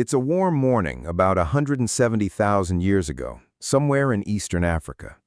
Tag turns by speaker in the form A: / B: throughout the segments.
A: It's a warm morning about 170,000 years ago, somewhere in eastern Africa.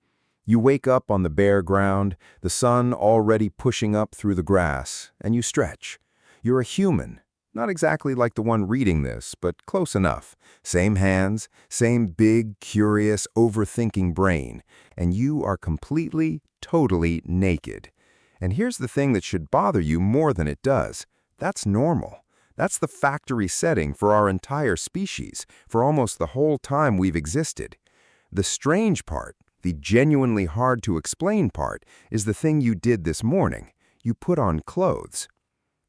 A: You wake up on the bare ground, the sun already pushing up through the grass, and you stretch. You're a human, not exactly like the one reading this, but close enough. Same hands, same big, curious, overthinking brain, and you are completely, totally naked. And here's the thing that should bother you more than it does. That's normal. That's the factory setting for our entire species, for almost the whole time we've existed. The strange part, the genuinely hard-to-explain part, is the thing you did this morning. You put on clothes.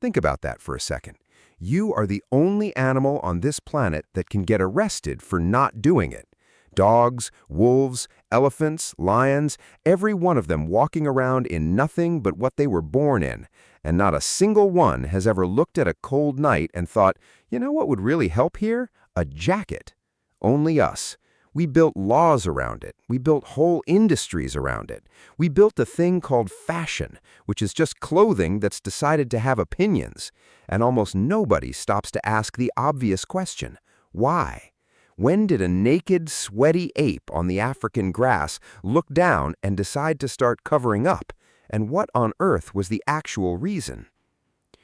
A: Think about that for a second. You are the only animal on this planet that can get arrested for not doing it. Dogs, wolves, elephants, lions, every one of them walking around in nothing but what they were born in. And not a single one has ever looked at a cold night and thought, you know what would really help here? A jacket. Only us. We built laws around it. We built whole industries around it. We built a thing called fashion, which is just clothing that's decided to have opinions. And almost nobody stops to ask the obvious question, why? When did a naked, sweaty ape on the African grass look down and decide to start covering up? And what on earth was the actual reason?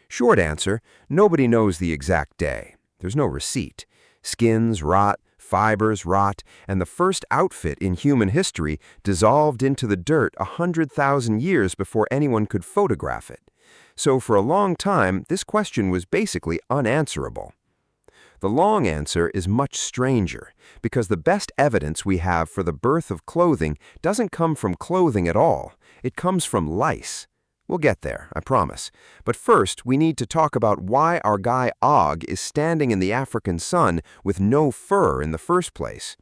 A: Short answer, nobody knows the exact day. There's no receipt. Skins rot, fibers rot, and the first outfit in human history dissolved into the dirt 100,000 years before anyone could photograph it. So for a long time, this question was basically unanswerable. The long answer is much stranger, because the best evidence we have for the birth of clothing doesn't come from clothing at all. It comes from lice. We'll get there, I promise. But first, we need to talk about why our guy Og is standing in the African sun with no fur in the first place.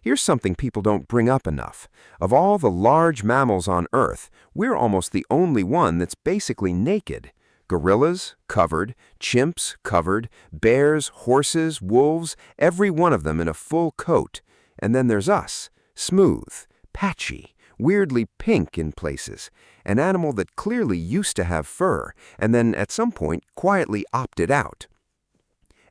A: Here's something people don't bring up enough. Of all the large mammals on Earth, we're almost the only one that's basically naked. Gorillas, covered, chimps, covered, bears, horses, wolves, every one of them in a full coat. And then there's us, smooth, patchy, weirdly pink in places, an animal that clearly used to have fur, and then at some point quietly opted out.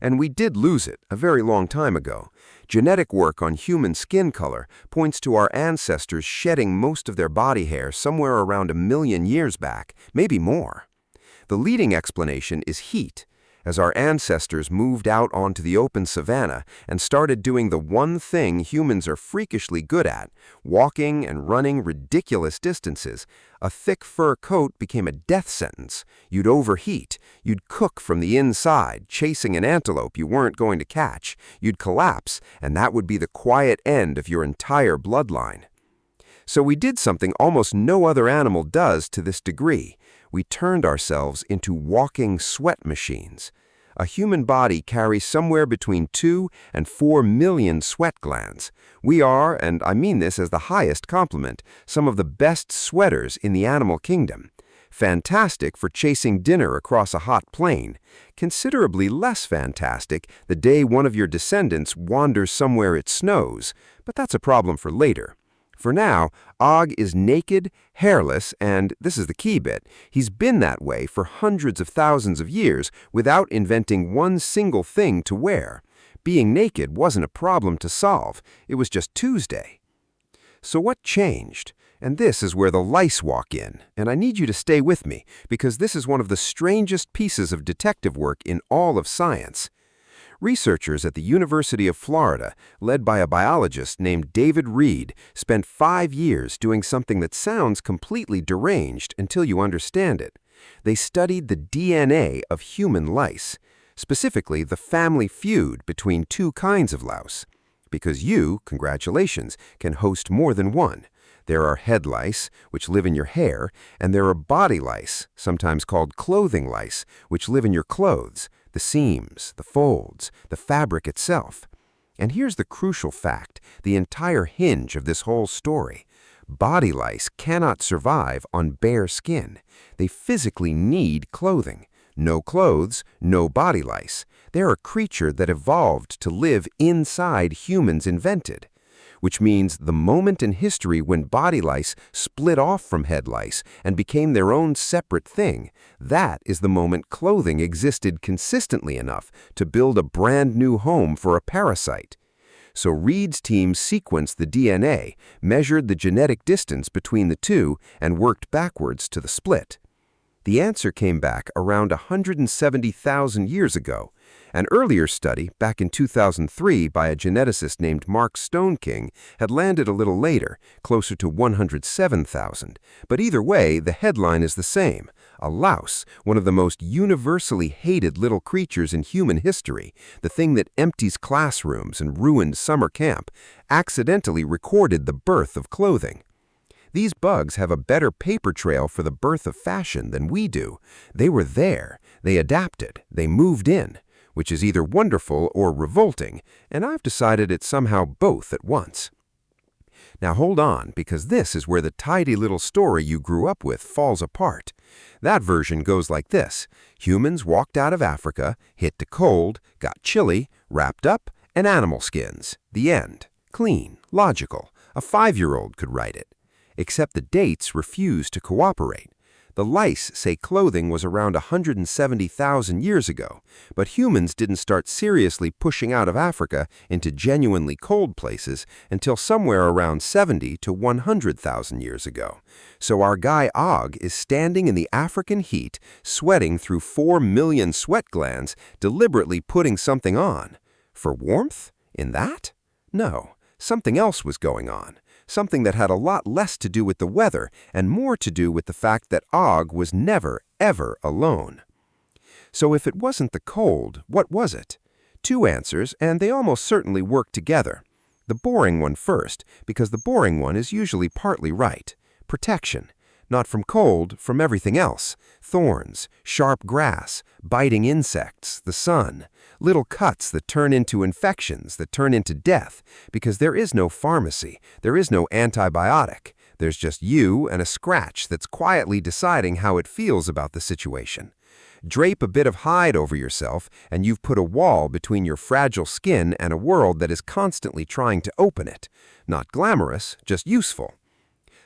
A: And we did lose it a very long time ago. Genetic work on human skin color points to our ancestors shedding most of their body hair somewhere around 1 million years back, maybe more. The leading explanation is heat. As our ancestors moved out onto the open savanna and started doing the one thing humans are freakishly good at, walking and running ridiculous distances, a thick fur coat became a death sentence. You'd overheat. You'd cook from the inside, chasing an antelope you weren't going to catch. You'd collapse, and that would be the quiet end of your entire bloodline. So we did something almost no other animal does to this degree. We turned ourselves into walking sweat machines. A human body carries somewhere between 2 and 4 million sweat glands. We are, and I mean this as the highest compliment, some of the best sweaters in the animal kingdom. Fantastic for chasing dinner across a hot plain. Considerably less fantastic the day one of your descendants wanders somewhere it snows, but that's a problem for later. For now, Og is naked, hairless, and, this is the key bit, he's been that way for hundreds of thousands of years without inventing one single thing to wear. Being naked wasn't a problem to solve, it was just Tuesday. So what changed? And this is where the lice walk in, and I need you to stay with me, because this is one of the strangest pieces of detective work in all of science. Researchers at the University of Florida, led by a biologist named David Reed, spent 5 years doing something that sounds completely deranged until you understand it. They studied the DNA of human lice, specifically the family feud between 2 kinds of louse. Because you, congratulations, can host more than one. There are head lice, which live in your hair, and there are body lice, sometimes called clothing lice, which live in your clothes, the seams, the folds, the fabric itself. And here's the crucial fact, the entire hinge of this whole story. Body lice cannot survive on bare skin. They physically need clothing. No clothes, no body lice. They're a creature that evolved to live inside humans invented.
B: which means the moment in history when body lice split off from head lice and became their own separate thing. That is the moment clothing existed consistently enough to build a brand new home for a parasite. So Reed's team sequenced the DNA, measured the genetic distance between the two, and worked backwards to the split. The answer came back around 170,000 years ago. An earlier study, back in 2003 by a geneticist named Mark Stoneking, had landed a little later, closer to 107,000. But either way, the headline is the same. A louse, one of the most universally hated little creatures in human history, the thing that empties classrooms and ruined summer camp, accidentally recorded the birth of clothing. These bugs have a better paper trail for the birth of fashion than we do. They were there, they adapted, they moved in, which is either wonderful or revolting, and I've decided it's somehow both at once. Now hold on, because this is where the tidy little story you grew up with falls apart. That version goes like this. Humans walked out of Africa, hit the cold, got chilly, wrapped up, and animal skins. The end. Clean, logical. A 5-year-old could write it. Except the dates refuse to cooperate. The lice say clothing was around 170,000 years ago, but humans didn't start seriously pushing out of Africa into genuinely cold places until somewhere around 70 to 100,000 years ago. So our guy Og is standing in the African heat, sweating through 4 million sweat glands, deliberately putting something on. For warmth? In that? No, something else was going on. Something that had a lot less to do with the weather and more to do with the fact that Og was never, ever alone. So if it wasn't the cold, what was it? 2 answers, and they almost certainly work together. The boring one first, because the boring one is usually partly right. Protection. Not from cold, from everything else. Thorns, sharp grass, biting insects, the sun. Little cuts that turn into infections, that turn into death, because there is no pharmacy, there is no antibiotic. There's just you and a scratch that's quietly deciding how it feels about the situation. Drape a bit of hide over yourself, and you've put a wall between your fragile skin and a world that is constantly trying to open it. Not glamorous, just useful.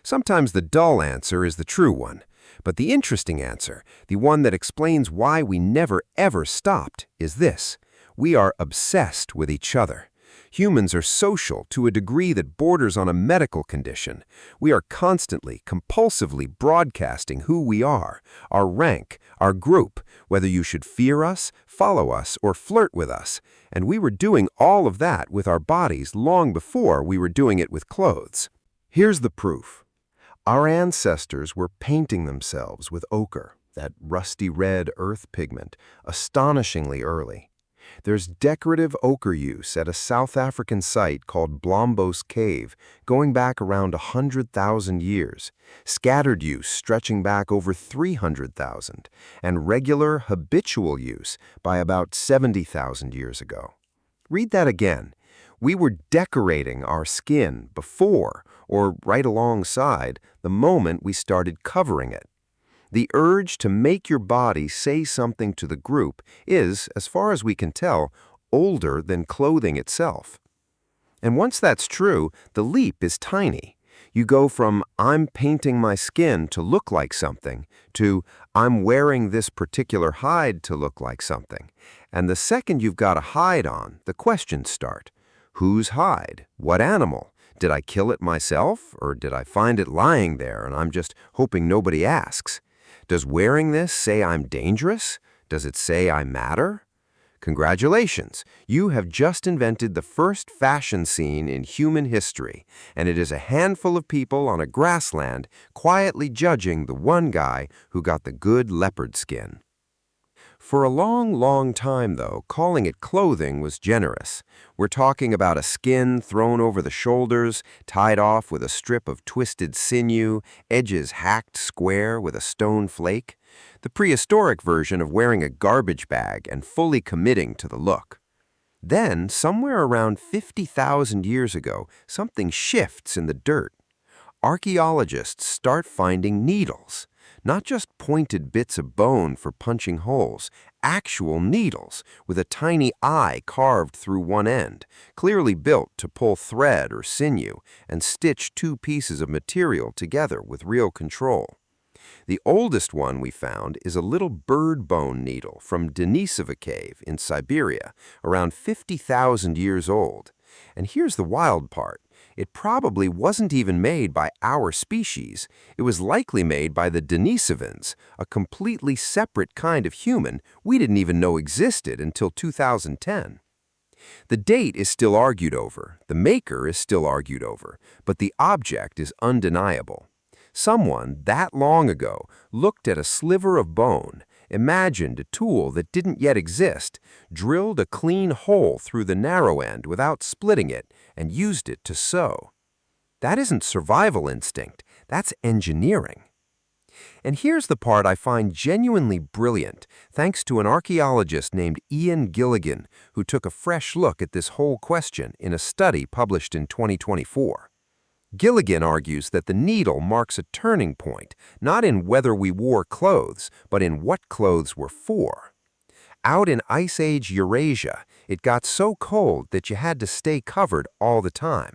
B: Sometimes the dull answer is the true one. But the interesting answer, the one that explains why we never ever stopped, is this. We are obsessed with each other. Humans are social to a degree that borders on a medical condition. We are constantly, compulsively broadcasting who we are, our rank, our group, whether you should fear us, follow us, or flirt with us. And we were doing all of that with our bodies long before we were doing it with clothes. Here's the proof. Our ancestors were painting themselves with ochre, that rusty red earth pigment, astonishingly early. There's decorative ochre use at a South African site called Blombos Cave, going back around 100,000 years, scattered use stretching back over 300,000, and regular, habitual use by about 70,000 years ago. Read that again. We were decorating our skin before, or right alongside, the moment we started covering it. The urge to make your body say something to the group is, as far as we can tell, older than clothing itself. And once that's true, the leap is tiny. You go from, I'm painting my skin to look like something, to, I'm wearing this particular hide to look like something. And the second you've got a hide on, the questions start. Whose hide? What animal? Did I kill it myself, or did I find it lying there and I'm just hoping nobody asks? Does wearing this say I'm dangerous? Does it say I matter? Congratulations, you have just invented the first fashion scene in human history, and it is a handful of people on a grassland quietly judging the one guy who got the good leopard skin. For a long, long time, though, calling it clothing was generous. We're talking about a skin thrown over the shoulders, tied off with a strip of twisted sinew, edges hacked square with a stone flake. The prehistoric version of wearing a garbage bag and fully committing to the look. Then, somewhere around 50,000 years ago, something shifts in the dirt. Archaeologists start finding needles. Not just pointed bits of bone for punching holes, actual needles with a tiny eye carved through one end, clearly built to pull thread or sinew and stitch two pieces of material together with real control. The oldest one we found is a little bird bone needle from Denisova Cave in Siberia, around 50,000 years old. And here's the wild part. It probably wasn't even made by our species. It was likely made by the Denisovans, a completely separate kind of human we didn't even know existed until 2010. The date is still argued over, the maker is still argued over, but the object is undeniable. Someone that long ago looked at a sliver of bone, imagined a tool that didn't yet exist, drilled a clean hole through the narrow end without splitting it, and used it to sew. That isn't survival instinct, that's engineering. And here's the part I find genuinely brilliant, thanks to an archaeologist named Gilligan, who took a fresh look at this whole question in a study published in 2024. Gilligan argues that the needle marks a turning point, not in whether we wore clothes, but in what clothes were for. Out in Ice Age Eurasia, it got so cold that you had to stay covered all the time.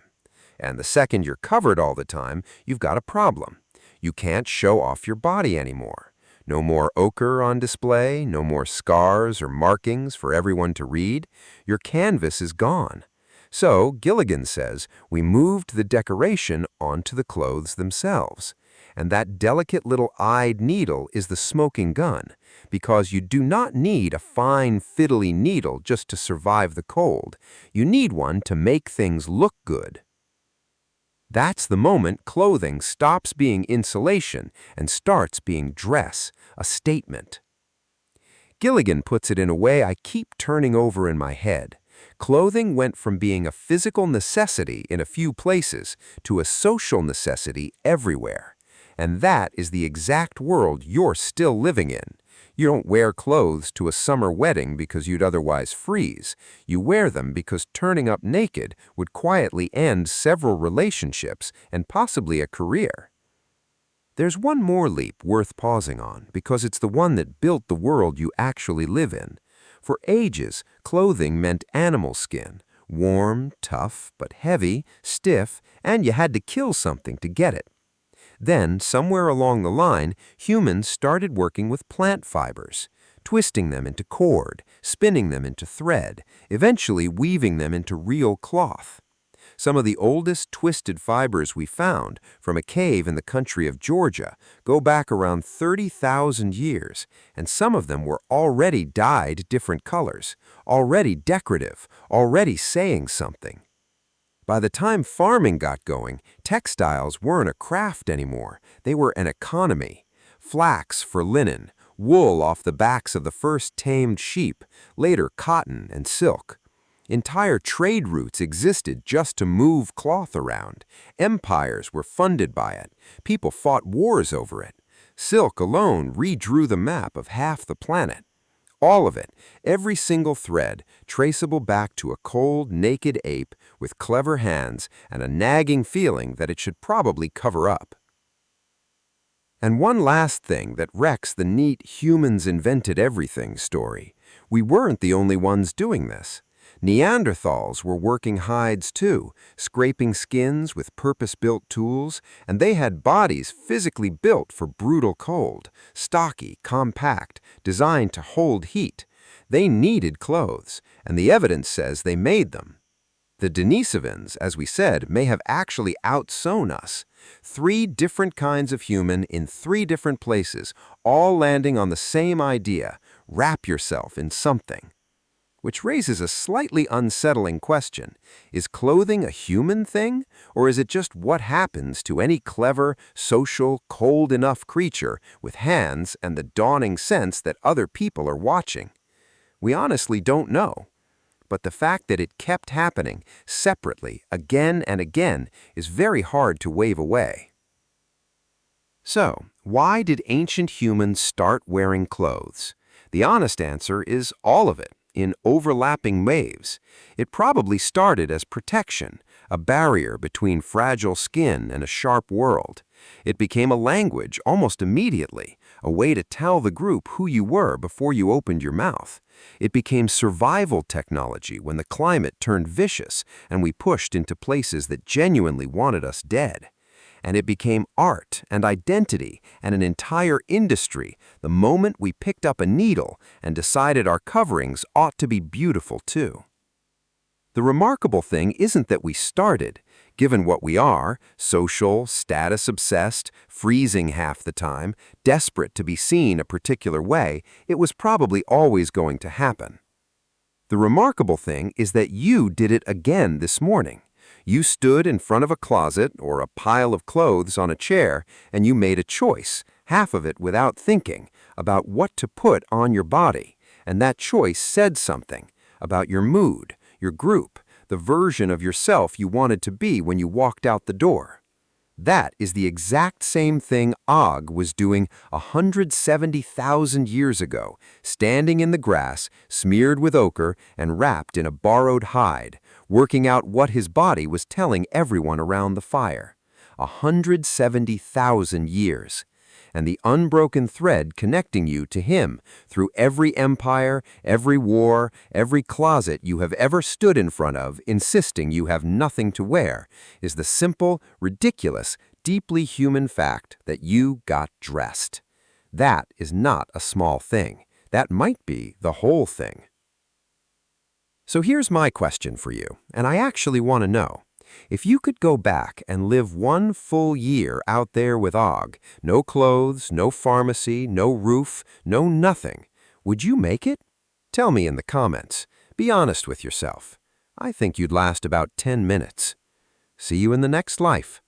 B: And the second you're covered all the time, you've got a problem. You can't show off your body anymore. No more ochre on display, no more scars or markings for everyone to read. Your canvas is gone. So, Gilligan says, we moved the decoration onto the clothes themselves. And that delicate little eyed needle is the smoking gun, because you do not need a fine, fiddly needle just to survive the cold. You need one to make things look good. That's the moment clothing stops being insulation and starts being dress, a statement. Gilligan puts it in a way I keep turning over in my head. Clothing went from being a physical necessity in a few places to a social necessity everywhere. And that is the exact world you're still living in. You don't wear clothes to a summer wedding because you'd otherwise freeze. You wear them because turning up naked would quietly end several relationships and possibly a career. There's one more leap worth pausing on because it's the one that built the world you actually live in. For ages, clothing meant animal skin, warm, tough, but heavy, stiff, and you had to kill something to get it. Then, somewhere along the line, humans started working with plant fibers, twisting them into cord, spinning them into thread, eventually weaving them into real cloth. Some of the oldest twisted fibers we found from a cave in the country of Georgia go back around 30,000 years, and some of them were already dyed different colors, already decorative, already saying something. By the time farming got going, textiles weren't a craft anymore. They were an economy. Flax for linen, wool off the backs of the first tamed sheep, later cotton and silk. Entire trade routes existed just to move cloth around. Empires were funded by it. People fought wars over it. Silk alone redrew the map of half the planet. All of it, every single thread, traceable back to a cold, naked ape with clever hands and a nagging feeling that it should probably cover up. And one last thing that wrecks the neat humans invented everything story. We weren't the only ones doing this. Neanderthals were working hides too, scraping skins with purpose-built tools, and they had bodies physically built for brutal cold, stocky, compact, designed to hold heat. They needed clothes, and the evidence says they made them. The Denisovans, as we said, may have actually outsewn us. 3 different kinds of human in 3 different places, all landing on the same idea: wrap yourself in something. Which raises a slightly unsettling question. Is clothing a human thing, or is it just what happens to any clever, social, cold enough creature with hands and the dawning sense that other people are watching? We honestly don't know. But the fact that it kept happening separately again and again is very hard to wave away. So, why did ancient humans start wearing clothes? The honest answer is all of it. in overlapping waves. It probably started as protection, a barrier between fragile skin and a sharp world. It became a language almost immediately, a way to tell the group who you were before you opened your mouth. It became survival technology when the climate turned vicious and we pushed into places that genuinely wanted us dead. And it became art and identity and an entire industry the moment we picked up a needle and decided our coverings ought to be beautiful too. The remarkable thing isn't that we started. Given what we are, social, status-obsessed, freezing half the time, desperate to be seen a particular way, it was probably always going to happen. The remarkable thing is that you did it again this morning. You stood in front of a closet or a pile of clothes on a chair, and you made a choice, half of it without thinking, about what to put on your body. And that choice said something about your mood, your group, the version of yourself you wanted to be when you walked out the door. That is the exact same thing Og was doing 170,000 years ago, standing in the grass, smeared with ochre and wrapped in a borrowed hide, working out what his body was telling everyone around the fire. 170,000 years. And the unbroken thread connecting you to him through every empire, every war, every closet you have ever stood in front of, insisting you have nothing to wear, is the simple, ridiculous, deeply human fact that you got dressed. That is not a small thing. That might be the whole thing. So here's my question for you, and I actually want to know. If you could go back and live one full year out there with Og, no clothes, no pharmacy, no roof, no nothing, would you make it? Tell me in the comments. Be honest with yourself. I think you'd last about 10 minutes. See you in the next life.